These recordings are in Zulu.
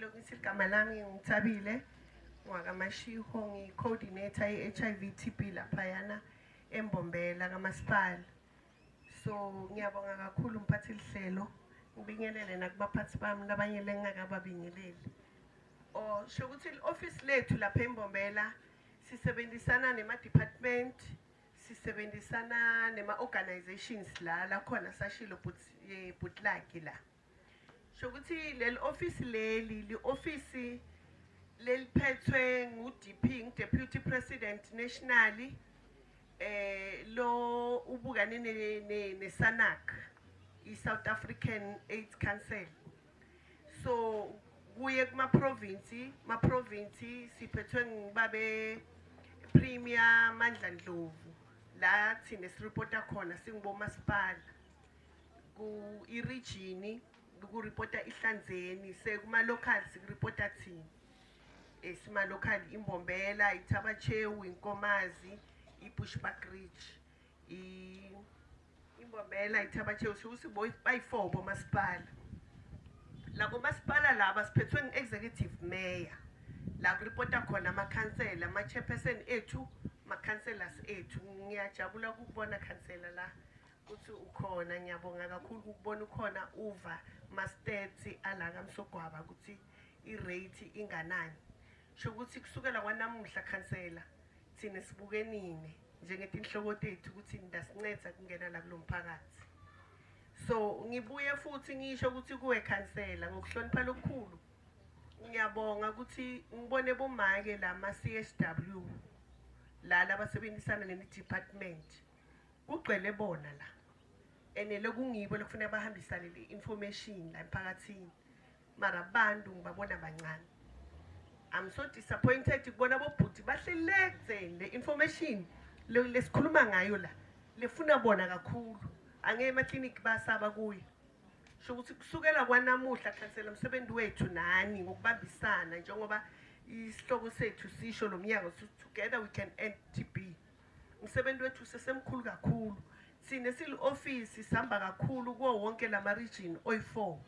ngishilo ngithi igama lami ngithabile ngwakamashiho ngi-coordinator ye-HIV TB laphayana eMbombela kamasipala. So ngiyabonga kakhulu mphathi lihlelo, ngibingelele nakubaphathi bami labanye lengingakababingeleli. Sho ukuthi i-office lethu lapha eMbombela sisebenzisana nema-department, sisebenzisana nema-organizations la khona sashilo butlaki la. Sho ukuthi leli office li-office leliphethwe ngu-DP, Deputy President Nationally, lo ubukane ne-SANAC, i-South African AIDS Council. So kuye kuma-province siphethwe ngibabe Premier Mandla Ndlovu, la thina siripota khona singubomasipala. Ku-region kuripota iHlanzeni, sekuma-local sikuripota thina. Sima-local iMbombela, iThabachewu, iNkomazi, iBushbuckridge, iMbombela, iThabachewu, shukuthi bayi-4 bomasipala. La bomasipala laba siphethwe ngi-executive mayor. La kuripota khona amakhansela, ama-chairperson ethu, ama-councillors ethu. Ngiyajabula ukubona khansela la ukuthi ukhona, ngiyabonga kakhulu ukubona ukhona uva mastats ala kaMsogwaba ukuthi i-rate inganani. Sho ukuthi kusukela kwanamuhla khansela thina sibukenine njengetinhloko tethu ukuthi ndasinceda kungena la kulomphakathi. So ngibuye futhi ngisho ukuthi kuwe khansela ngokuhlonipha lokukhulu. Ngiyabonga ukuthi ngibone bomake la ma-CSW la labasebenzisana ne-department. Kugcwele bona la. Ene lokungibo lokufuna bahambisane le-information la emphakathini. Mara abantu ngibabona bancane. I'm so disappointed ukubona bobhuti bahlelekze le information lesikhuluma ngayo la lefuna bona kakhulu. Angeke ema-clinic basaba kuyo. Sho ukuthi kusukela kwanamuhla khansela umsebenzi wethu nani ngokubambisana njengoba isihloko sethu sisho lo mnyango together we can end TB. Umsebenzi wethu sesemkhulu kakhulu. Sine sili-office sihamba kakhulu kuwo wonke lama-region oyi-4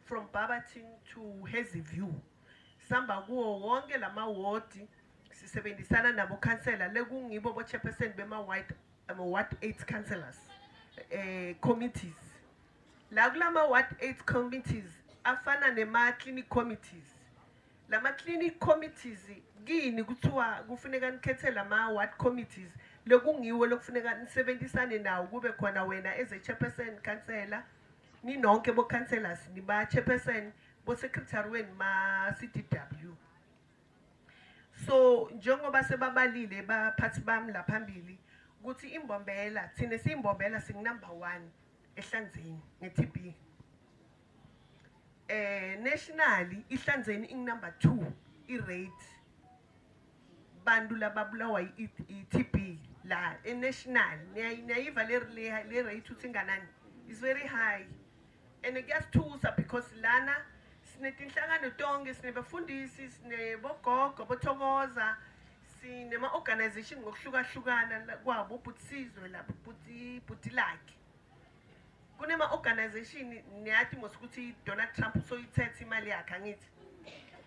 from Barberton to Hazyview. Sihamba kuwo wonke lama-ward sisebenzisana nabo khansela lekungibo bo-chairperson bema-ward 8 councillors committees. La kulama-ward 8 committees afana nema-clinic committees. Lama-clinic committees kini kuthiwa kufuneka nikhethe lama-ward committees lekungiwo lokufuneka nisebenzisane nawo kube khona wena as a chairperson councillor ninonke bo-councillors niba-chairperson bo-secretary weni ma-CDW. So njengoba sebabalile baphathi bami la phambili ukuthi iMbombela thina siyiMbombela singu-number 1 eHlanzeni nge-TB. Nationally iHlanzeni ing-number 2 i-rate bantu lababulawa i-TB la national niyayiva le rate uthi inganani is very high. And kuyasithusa because lana sinetinhlangano tonke, sinebafundisi, sinebogogo bothokoza, sinema-organization ngokuhlukahlukana kwabo ubhutisizwe la bhutilaki. Kunema-organization niyathi mos ukuthi Donald Trump usoyithethe imali yakhe angithi.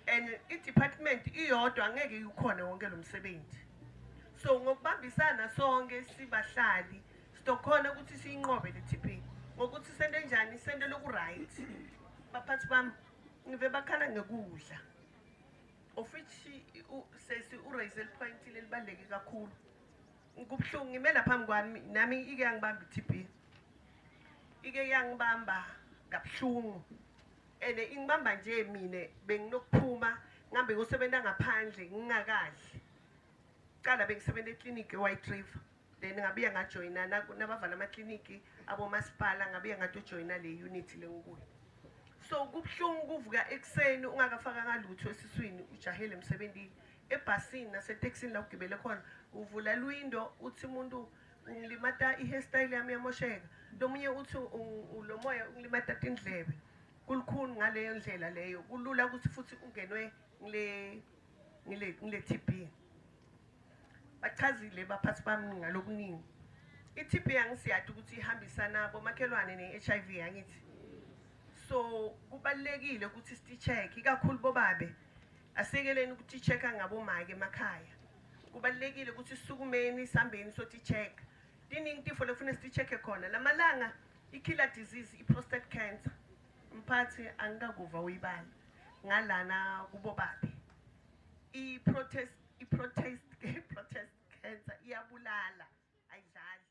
And i-department iyodwa angeke ikhona wonke lo msebenzi. So ngokubambisana sonke sibahlali sitokhona ukuthi siyinqobe le TB. Ngokuthi sende njani sende loku-right. Baphathi bami ngive bakhala ngekudla. Of which sesi u-raise el point lelibaluleke kakhulu. Ngikubuhlungu ngime lapha phambi kwami nami ike yangibamba i-TB. Ike yangibamba kabuhlungu. Ene ingibamba nje mina benginokuphuma ngihambe ngosebenza ngaphandle ngingakadli. Qala bengisebenza eclinic eWhite River. Then ngabiya ngajoyina nabavala ama-clinic abomasipala ngabiya ngatojoyina le unit lengikuyo. So kubuhlungu kuvuka ekseni ungakafaka lutho esiswini ujahele emsebenzini ebhasini naseteksini la ugibele khona uvula lwindo uthi umuntu ungilimata i-hairstyle yami yamosheka domunye uthi ulomoya ungilimata tindlebe kulukhuni ngaleyo ndlela leyo kulula ukuthi futhi ungenwe ngile TB. Bachazile baphathi bami ngalokuningi. I-TB yangisiyade ukuthi ihambisana bomakhelwane ne-HIV yangithi. So So kubalekile ukuthi sti-check ikakhulu bobabe asikeleni ukuthi check ngabomake emakhaya. Kubalekile ukuthi sukumeni sambeni sothi check. Diningi tifo lefuna sti-check khona. Lamalanga i-killer disease i-prostate cancer. Mphathi angikakuva uyibala ngalana kubobabe. I-protest cancer iyabulala ayidlali.